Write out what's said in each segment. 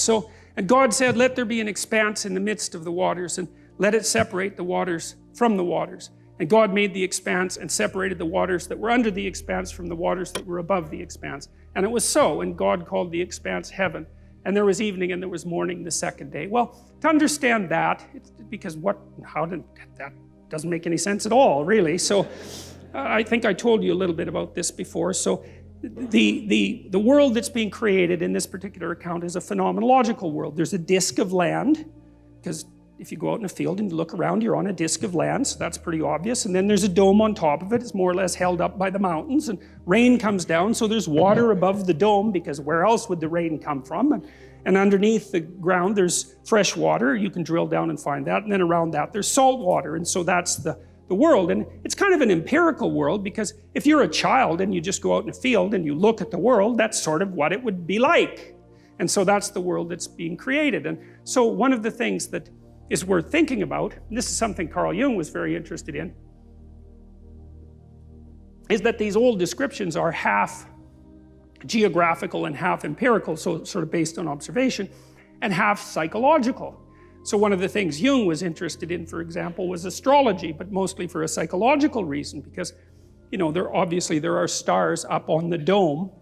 So, and God said, let there be an expanse in the midst of the waters, and let it separate the waters from the waters. And God made the expanse and separated the waters that were under the expanse from the waters that were above the expanse. And it was so, and God called the expanse heaven. And there was evening and there was morning the second day. Well, to understand that, because that doesn't make any sense at all, really. So I think I told you a little bit about this before. So the world that's being created in this particular account is a phenomenological world. There's a disk of land, because if you go out in a field and you look around, you're on a disk of land, so that's pretty obvious. And then there's a dome on top of it. It's more or less held up by the mountains, and rain comes down, so there's water above the dome, because where else would the rain come from? And underneath the ground there's fresh water. You can drill down and find that. And then around that there's salt water. And so that's the world. And it's kind of an empirical world, because if you're a child and you just go out in a field and you look at the world, that's sort of what it would be like. And so that's the world that's being created. And so one of the things that is worth thinking about, and this is something Carl Jung was very interested in, is that these old descriptions are half geographical and half empirical, so sort of based on observation, and half psychological. So one of the things Jung was interested in, for example, was astrology, but mostly for a psychological reason, because, you know, obviously there are stars up on the dome,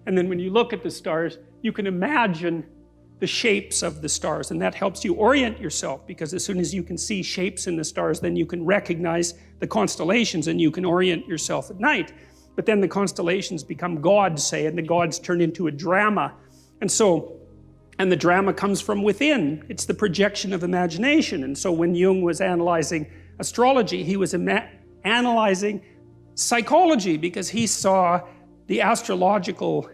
and then when you look at the stars, you can imagine the shapes of the stars, and that helps you orient yourself, because as soon as you can see shapes in the stars, then you can recognize the constellations and you can orient yourself at night. But then the constellations become gods, say, and the gods turn into a drama. And the drama comes from within. It's the projection of imagination. And so when Jung was analyzing astrology, he was analyzing psychology, because he saw the astrological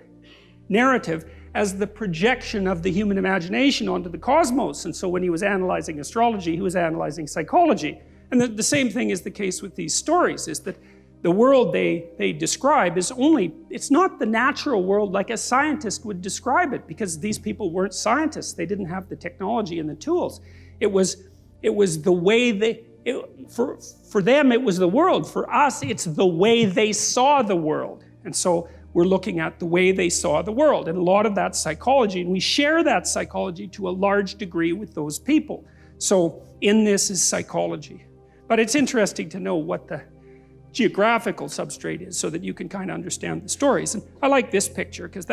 narrative as the projection of the human imagination onto the cosmos. And so when he was analyzing astrology, he was analyzing psychology. And the same thing is the case with these stories, is that the world they describe is it's not the natural world like a scientist would describe it, because these people weren't scientists. They didn't have the technology and the tools. It was the way for them it was the world. For us, it's the way they saw the world. And so we're looking at the way they saw the world, and a lot of that's psychology, and we share that psychology to a large degree with those people. So in this is psychology. But it's interesting to know what the geographical substrate is, so that you can kind of understand the stories. And I like this picture, because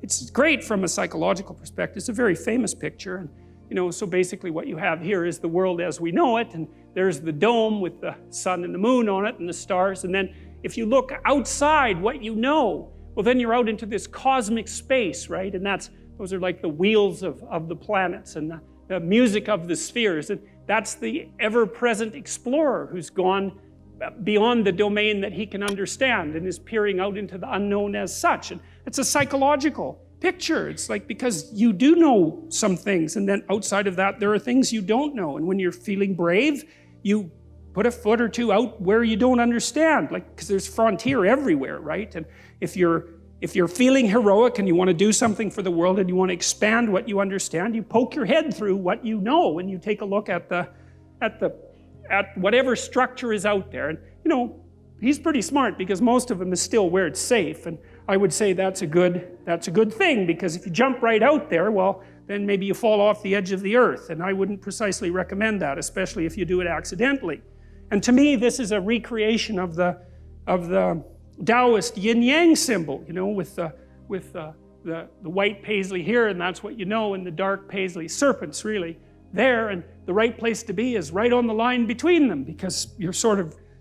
it's great from a psychological perspective. It's a very famous picture, and you know, so basically what you have here is the world as we know it, and there's the dome with the sun and the moon on it and the stars, and then if you look outside what you know, well then you're out into this cosmic space, right? And those are like the wheels of the planets, and the music of the spheres, and that's the ever-present explorer who's gone beyond the domain that he can understand and is peering out into the unknown as such. And it's a psychological picture. It's like, because you do know some things, and then outside of that there are things you don't know, and when you're feeling brave, you put a foot or two out where you don't understand, like, because there's frontier everywhere, right? And if you're feeling heroic and you want to do something for the world and you want to expand what you understand, you poke your head through what you know and you take a look at whatever structure is out there. And you know, he's pretty smart, because most of them is still where it's safe, and I would say that's a good thing, because if you jump right out there, well, then maybe you fall off the edge of the earth, and I wouldn't precisely recommend that, especially if you do it accidentally. And to me, this is a recreation of the Taoist yin-yang symbol, you know, with the white paisley here, and that's what you know, and the dark paisley serpents really there, and the right place to be is right on the line between them, because you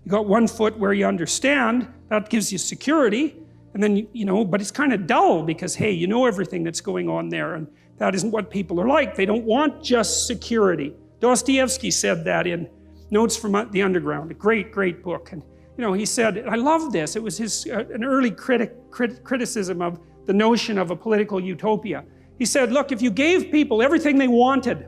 got one foot where you understand, that gives you security, and then you know, but it's kind of dull, because hey, you know everything that's going on there, and that isn't what people are like. They don't want just security. Dostoevsky said that in Notes from the Underground, a great book. And you know, he said, I love this, it was an early criticism of the notion of a political utopia. He said, look, if you gave people everything they wanted,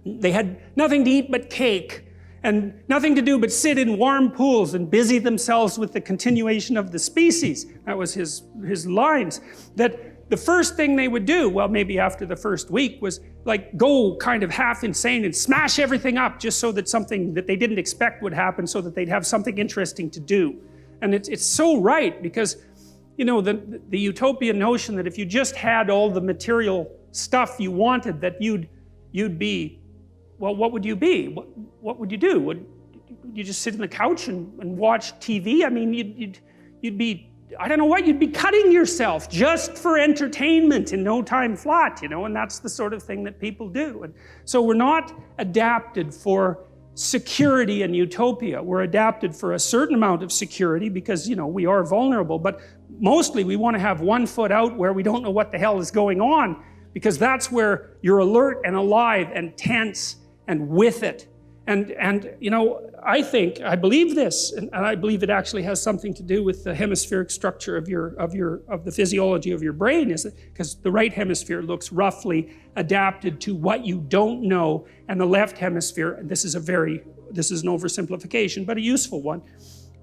they had nothing to eat but cake, and nothing to do but sit in warm pools and busy themselves with the continuation of the species. That was his lines. That the first thing they would do, well, maybe after the first week, was like go kind of half insane and smash everything up, just so that something that they didn't expect would happen, so that they'd have something interesting to do. And it's so right, because you know, the utopian notion that if you just had all the material stuff you wanted that you'd be, well, what would you be? What would you do? Would you just sit on the couch and watch TV? I mean, you'd be, I don't know what, you'd be cutting yourself just for entertainment in no time flat, you know, and that's the sort of thing that people do. And so we're not adapted for security and utopia. We're adapted for a certain amount of security because, you know, we are vulnerable, but mostly we want to have one foot out where we don't know what the hell is going on, because that's where you're alert and alive and tense and with it. And you know, I believe this, and I believe it actually has something to do with the hemispheric structure of the physiology of your brain, is because the right hemisphere looks roughly adapted to what you don't know, and the left hemisphere, and this is an oversimplification, but a useful one,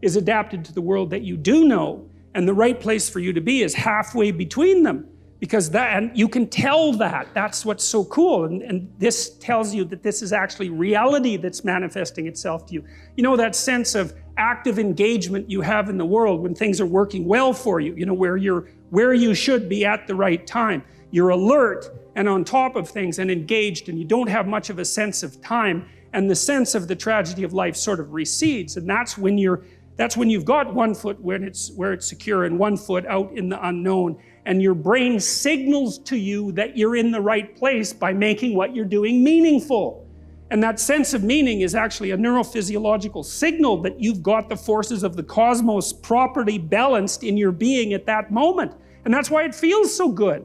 is adapted to the world that you do know, and the right place for you to be is halfway between them. Because and you can tell that. That's what's so cool. And this tells you that this is actually reality that's manifesting itself to you. You know, that sense of active engagement you have in the world when things are working well for you, you know, where you should be at the right time. You're alert and on top of things and engaged, and you don't have much of a sense of time, and the sense of the tragedy of life sort of recedes. And that's when you've got one foot where it's secure and one foot out in the unknown. And your brain signals to you that you're in the right place by making what you're doing meaningful. And that sense of meaning is actually a neurophysiological signal that you've got the forces of the cosmos properly balanced in your being at that moment. And that's why it feels so good.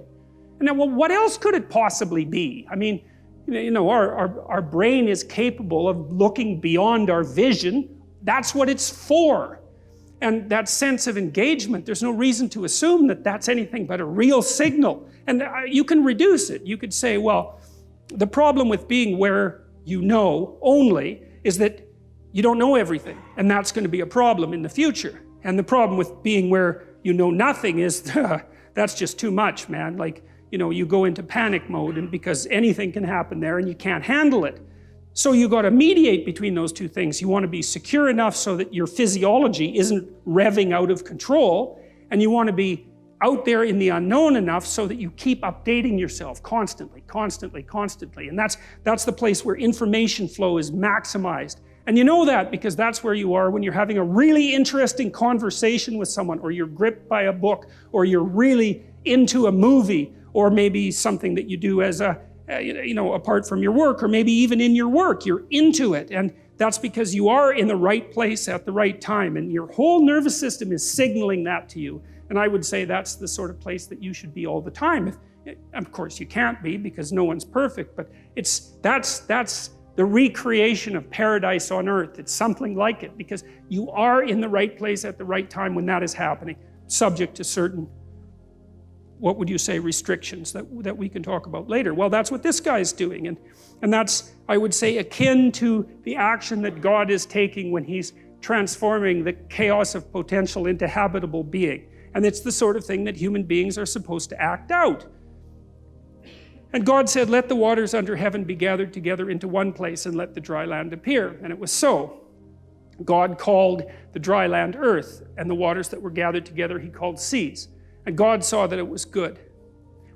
And then, well, what else could it possibly be? I mean, you know, our brain is capable of looking beyond our vision. That's what it's for. And that sense of engagement, there's no reason to assume that that's anything but a real signal. And you can reduce it. You could say, well, the problem with being where you know only is that you don't know everything. And that's going to be a problem in the future. And the problem with being where you know nothing is, that's just too much, man. Like, you know, you go into panic mode, and because anything can happen there and you can't handle it. So you got to mediate between those two things. You want to be secure enough so that your physiology isn't revving out of control, and you want to be out there in the unknown enough so that you keep updating yourself constantly. And that's the place where information flow is maximized. And you know that because that's where you are when you're having a really interesting conversation with someone, or you're gripped by a book, or you're really into a movie, or maybe something that you do as you know, apart from your work, or maybe even in your work, you're into it. And that's because you are in the right place at the right time, and your whole nervous system is signaling that to you. And I would say that's the sort of place that you should be all the time. Of course, you can't be, because no one's perfect, but that's the recreation of paradise on earth. It's something like it, because you are in the right place at the right time when that is happening, subject to certain, what would you say, restrictions that we can talk about later. Well, that's what this guy's doing, and that's, I would say, akin to the action that God is taking when he's transforming the chaos of potential into habitable being. And it's the sort of thing that human beings are supposed to act out. And God said, let the waters under heaven be gathered together into one place, and let the dry land appear. And it was so. God called the dry land earth, and the waters that were gathered together he called seas. And God saw that it was good.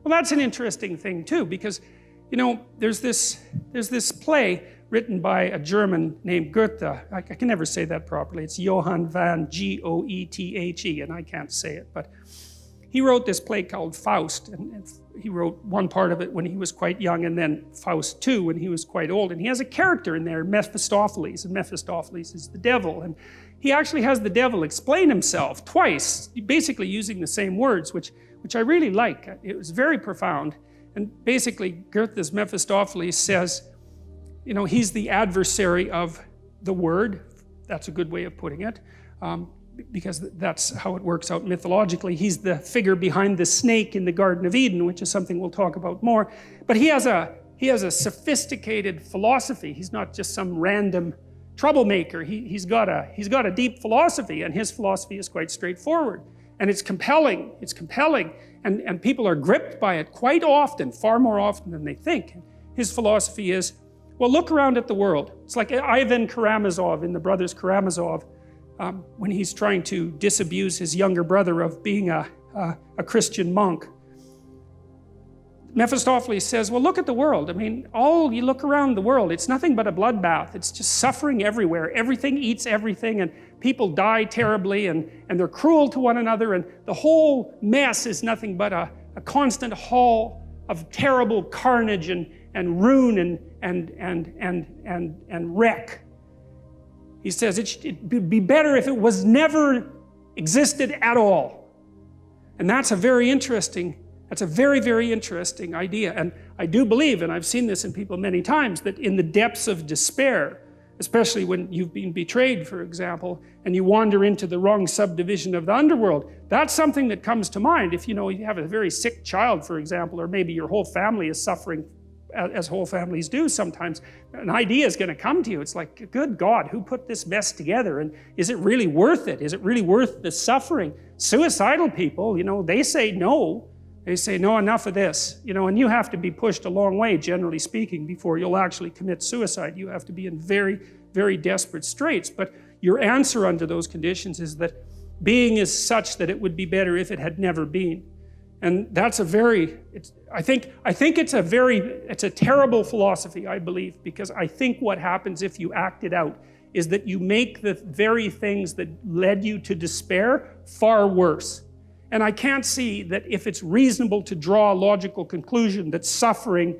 Well, that's an interesting thing too, because, you know, there's this play written by a German named Goethe. I can never say that properly. It's Johann van Goethe, and I can't say it, but he wrote this play called Faust, and he wrote one part of it when he was quite young, and then Faust 2 when he was quite old. And he has a character in there, Mephistopheles, and Mephistopheles is the devil. And he actually has the devil explain himself twice, basically using the same words, which I really like. It was very profound. And basically, Goethe's Mephistopheles says, you know, he's the adversary of the word. That's a good way of putting it, because that's how it works out mythologically. He's the figure behind the snake in the Garden of Eden, which is something we'll talk about more. But he has a sophisticated philosophy. He's not just some random troublemaker. He's got a deep philosophy, and his philosophy is quite straightforward. And it's compelling. And people are gripped by it quite often, far more often than they think. His philosophy is, well, look around at the world. It's like Ivan Karamazov in The Brothers Karamazov, when he's trying to disabuse his younger brother of being a Christian monk. Mephistopheles says, well, look at the world. I mean, you look around the world, it's nothing but a bloodbath. It's just suffering everywhere. Everything eats everything, and people die terribly, and they're cruel to one another, and the whole mess is nothing but a constant haul of terrible carnage and ruin and wreck. He says it'd be better if it was never existed at all. And that's a very, very interesting idea. And I do believe, and I've seen this in people many times, that in the depths of despair, especially when you've been betrayed, for example, and you wander into the wrong subdivision of the underworld, that's something that comes to mind. If you have a very sick child, for example, or maybe your whole family is suffering, as whole families do sometimes, an idea is going to come to you. It's like, good God, who put this mess together? And is it really worth it? Is it really worth the suffering? Suicidal people, they say no. They say, no, enough of this. And you have to be pushed a long way, generally speaking, before you'll actually commit suicide. You have to be in very, very desperate straits. But your answer under those conditions is that being is such that it would be better if it had never been. And that's I think it's a terrible philosophy, I believe, because I think what happens if you act it out is that you make the very things that led you to despair far worse. And I can't see that if it's reasonable to draw a logical conclusion that suffering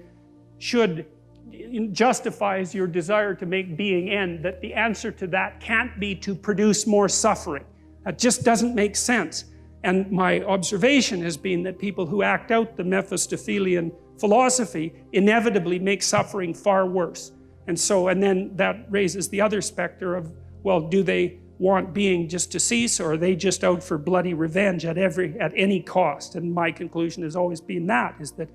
justifies your desire to make being end, that the answer to that can't be to produce more suffering. That just doesn't make sense. And my observation has been that people who act out the Mephistophelian philosophy inevitably make suffering far worse. And then that raises the other specter of, well, do they want being just to cease, or are they just out for bloody revenge at any cost? And my conclusion has always been is that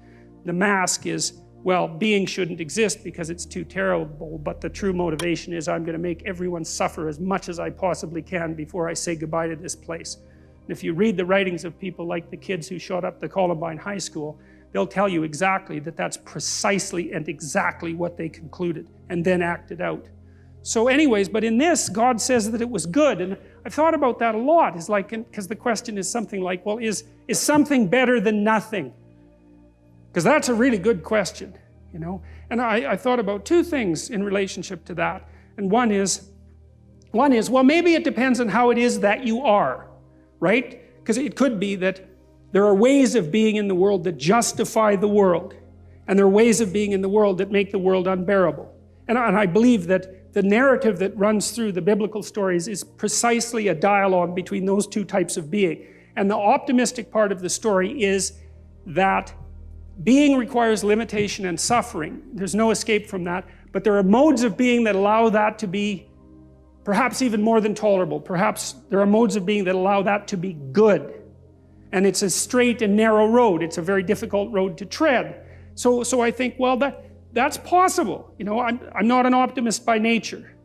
the mask is, well, being shouldn't exist because it's too terrible, but the true motivation is I'm going to make everyone suffer as much as I possibly can before I say goodbye to this place. And if you read the writings of people like the kids who shot up the Columbine High School, they'll tell you exactly that that's precisely and exactly what they concluded and then acted out. So anyways, but in this, God says that it was good. And I've thought about that a lot. It's like, because the question is something like, well, is something better than nothing? Because that's a really good question, And I thought about two things in relationship to that. And one is, well, maybe it depends on how it is that you are, right? Because it could be that there are ways of being in the world that justify the world. And there are ways of being in the world that make the world unbearable. And I believe that the narrative that runs through the biblical stories is precisely a dialogue between those two types of being. And the optimistic part of the story is that being requires limitation and suffering. There's no escape from that. But there are modes of being that allow that to be perhaps even more than tolerable. Perhaps there are modes of being that allow that to be good. And it's a straight and narrow road. It's a very difficult road to tread. So I think, well, that's possible. I'm not an optimist by nature,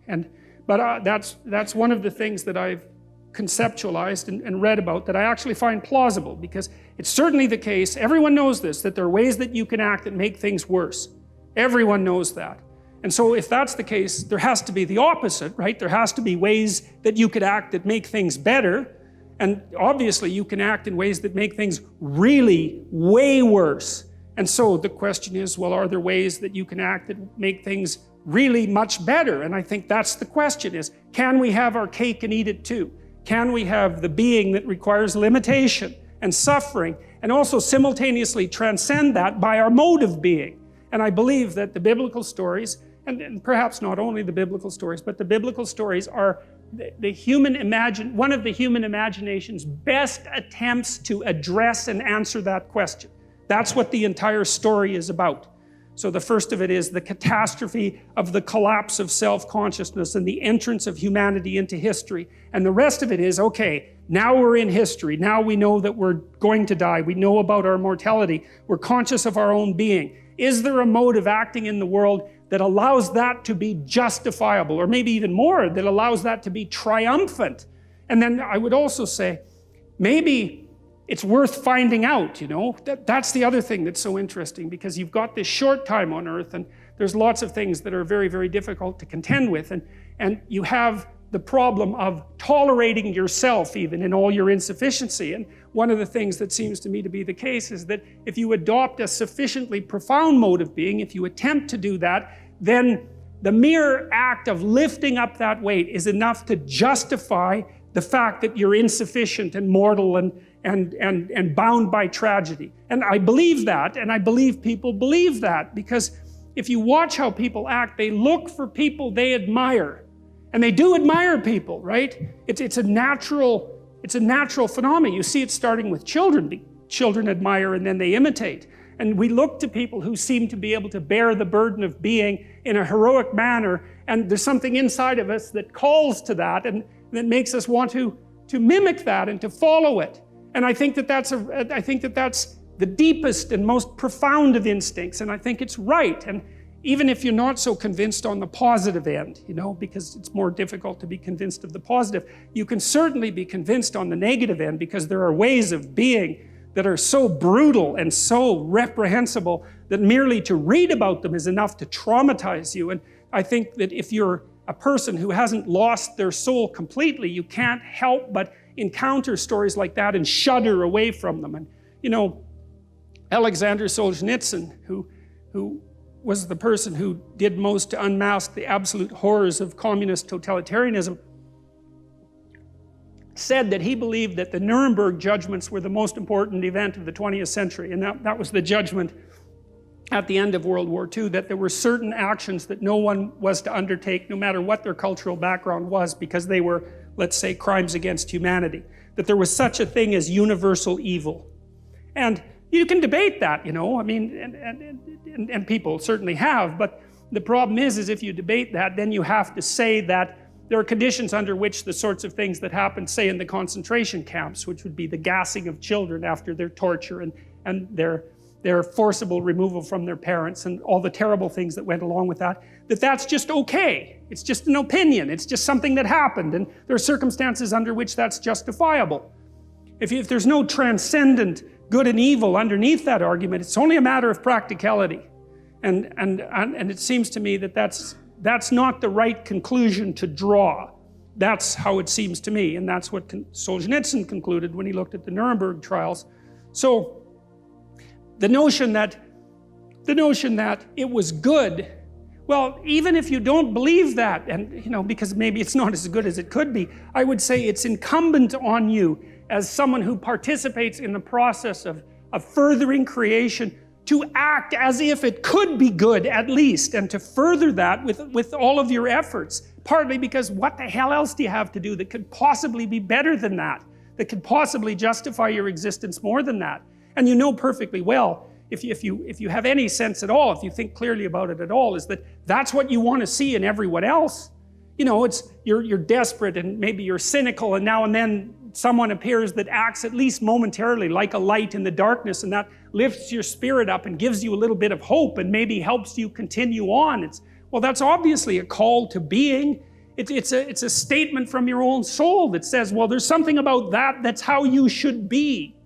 but that's one of the things that I've conceptualized and read about that I actually find plausible, because it's certainly the case, everyone knows this, that there are ways that you can act that make things worse. Everyone knows that. And so if that's the case, there has to be the opposite, right? There has to be ways that you could act that make things better, and obviously you can act in ways that make things really way worse. And so the question is, well, are there ways that you can act that make things really much better? And I think that's the question, is, can we have our cake and eat it too? Can we have the being that requires limitation and suffering, and also simultaneously transcend that by our mode of being? And I believe that the biblical stories, and perhaps not only the biblical stories, but the biblical stories are one of the human imagination's best attempts to address and answer that question. That's what the entire story is about. So the first of it is the catastrophe of the collapse of self-consciousness and the entrance of humanity into history. And the rest of it is, okay, now we're in history. Now we know that we're going to die. We know about our mortality. We're conscious of our own being. Is there a mode of acting in the world that allows that to be justifiable, or maybe even more, that allows that to be triumphant? And then I would also say, maybe it's worth finding out, That's the other thing that's so interesting, because you've got this short time on Earth, and there's lots of things that are very, very difficult to contend with, and you have the problem of tolerating yourself even in all your insufficiency. And one of the things that seems to me to be the case is that if you adopt a sufficiently profound mode of being, if you attempt to do that, then the mere act of lifting up that weight is enough to justify the fact that you're insufficient and mortal and bound by tragedy. And I believe that, and I believe people believe that, because if you watch how people act, they look for people they admire. And they do admire people, right? It's a natural phenomenon. You see it starting with children. Children admire and then they imitate. And we look to people who seem to be able to bear the burden of being in a heroic manner, and there's something inside of us that calls to that and that makes us want to mimic that and to follow it. And I think that that's the deepest and most profound of instincts, and I think it's right. And even if you're not so convinced on the positive end, you know, because it's more difficult to be convinced of the positive, you can certainly be convinced on the negative end, because there are ways of being that are so brutal and so reprehensible that merely to read about them is enough to traumatize you. And I think that if you're a person who hasn't lost their soul completely, you can't help but encounter stories like that and shudder away from them. And you know, Alexander Solzhenitsyn, who was the person who did most to unmask the absolute horrors of communist totalitarianism, said that he believed that the Nuremberg judgments were the most important event of the 20th century. And that was the judgment at the end of World War II, that there were certain actions that no one was to undertake, no matter what their cultural background was, because they were, let's say, crimes against humanity. That there was such a thing as universal evil. And you can debate that, you know, I mean, and people certainly have, but the problem is if you debate that, then you have to say that there are conditions under which the sorts of things that happened, say, in the concentration camps, which would be the gassing of children after their torture and their forcible removal from their parents and all the terrible things that went along with that, that's just okay. It's just an opinion. It's just something that happened, and there are circumstances under which that's justifiable. If there's no transcendent good and evil underneath that argument, it's only a matter of practicality. And it seems to me that that's not the right conclusion to draw. That's how it seems to me, and that's what Solzhenitsyn concluded when he looked at the Nuremberg trials. So the notion that it was good, well, even if you don't believe that, and you know, because maybe it's not as good as it could be, I would say it's incumbent on you as someone who participates in the process of furthering creation to act as if it could be good, at least, and to further that with all of your efforts. Partly because what the hell else do you have to do that could possibly be better than that could possibly justify your existence more than that? And you know perfectly well, if you have any sense at all, if you think clearly about it at all, is that that's what you want to see in everyone else. You know, you're desperate and maybe you're cynical, and now and then someone appears that acts at least momentarily like a light in the darkness, and that lifts your spirit up and gives you a little bit of hope and maybe helps you continue on. Well, that's obviously a call to being. It's a statement from your own soul that says, well, there's something about that's how you should be.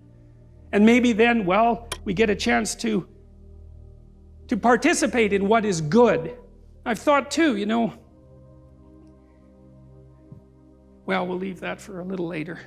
And maybe then, well, we get a chance to participate in what is good. I've thought too, you know, well, we'll leave that for a little later.